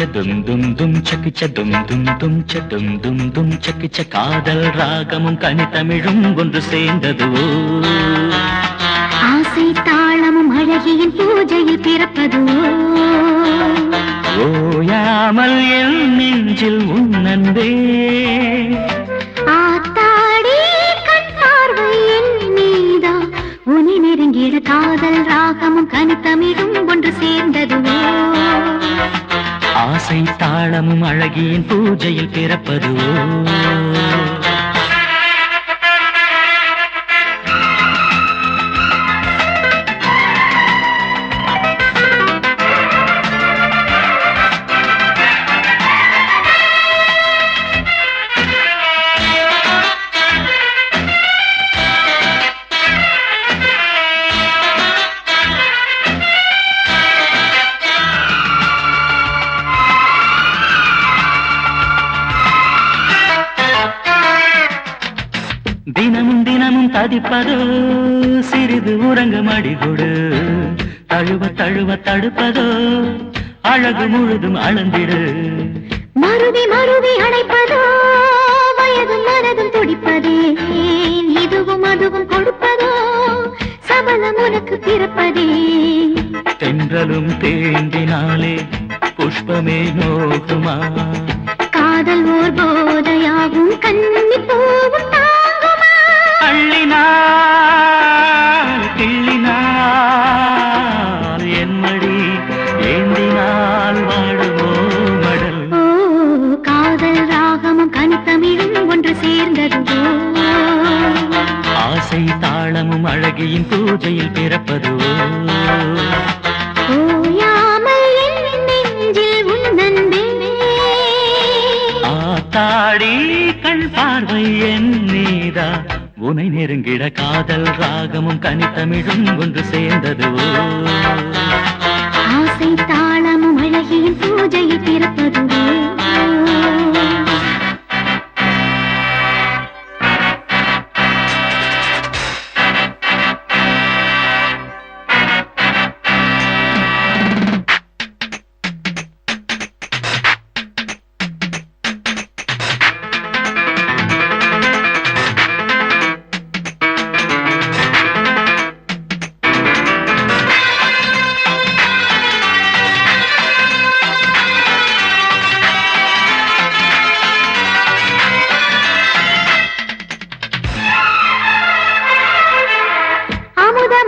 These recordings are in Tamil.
தும் தும் தும் சக்கிச்ச தும் தும் தும் ச தும் தும் தும் சக்கிச்ச காதல் ராகமும் கனிதமிழும் ஒன்று சேர்ந்ததுவோ ஆசை தாளமும் அழகியின் பூஜையில் பிறப்பதுவோ ஓயாமல் என் நெஞ்சில் உன்னன்பே ஆத்தாடி கண் பார்வை என் மீதான் உனி நெருங்கிட காதல் ராகமும் கனிதமிழும் ஒன்று சேர்ந்ததுவோ ஆசை தாளமும் அழகியின் பூஜையில் பிறப்பதுவோ தினமும் தினமும் ததிப்பதோ சிறிது உறங்க மடிகொடு தழுவ தழுவ தடுப்பதோ அழகு முழுதும் அளந்திடு மருவி மருவி அணைப்பதோ வயதும் மனதும் துடிப்பதே இதுவும் அதுவும் கொடுப்பதோ சபலம் உனக்கு பிறப்பதே தென்றலும் தேந்தினாலே புஷ்பமே நோகுமா காதல் ஓர் போதையாகும் கண்ணி போவும் அள்ளினாள் கிள்ளினாள் என்மடி ஏந்தினால் வாடுமோ மடல் ஓ காதல் ராகமும் கனிதமிழும் ஒன்று சேர்ந்ததுவோ ஆசை தாளமும் அழகியின் பூஜையில் பிறப்பதுவோ ஓயாமல் என் நெஞ்சில் உன்னன்பே ஆத்தாடி கண் பார்வை என் நீதா உனை நெருங்கிட காதல் ராகமும் கனிதமிழும் ஒன்று சேர்ந்ததுவோ ஆசை தாளமும் அழகியின் பூஜையில் பிறப்பதுவோ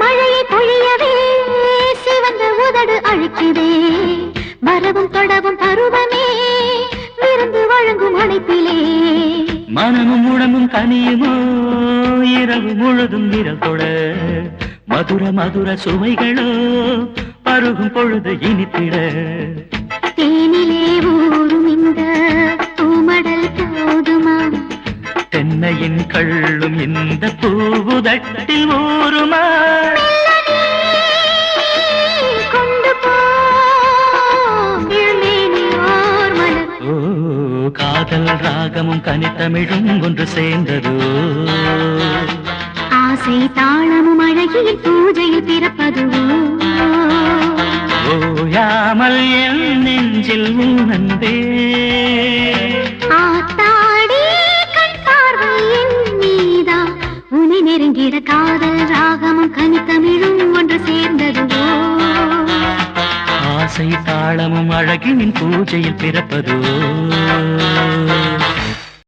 மழையை பொழியவே சிவந்த உதடு அழைக்கிறே வரவும் தொடவும் பருவமே விருந்து வழங்கும் அழைப்பிலே மனமும் உடம்பும் கனியுமோ இரவு முழுதும் விரல் தொட மதுர மதுர சுவைகளோ பருகும் பொழுது இனித்திட தேனிலே ஊரும் இந்த பூமடல் போதுமா தென்னையின் கள்ளும் இந்த பூவுதட்டி ஊருமா கொண்டு போ இளமேனியோர் மலர் ஓ காதல் ராகமும் கனிதமிழும் ஒன்று சேர்ந்ததோ ஆசை தாளமும் அழகியின் பூஜையில் பிறப்பதுவோ ஓயாமல் என் நெஞ்சில் உன்னன்பே ஆத்தாடி கண் பார்வை என் மீதா உன்னை நெருங்கிட காதல் ராகமும் கனிதமிழும் ஒன்று சேர்ந்ததுவோ ஆசை தாளமும் அழகின் பூஜையில் பிறப்பதோ